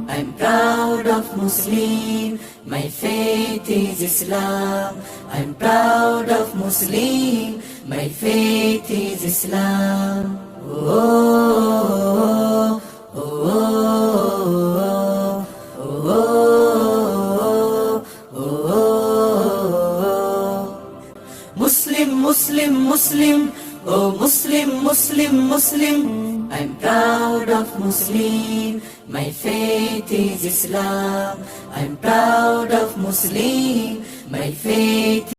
I'm proud of Muslim, my faith is Islam. I'm proud of Muslim, my faith is Islam. Oh, oh, oh, oh, oh, oh. Muslim, Muslim, Muslim, oh Muslim, Muslim, Muslim. I'm proud of Muslim, my faith is Islam. I'm proud of Muslim, my faith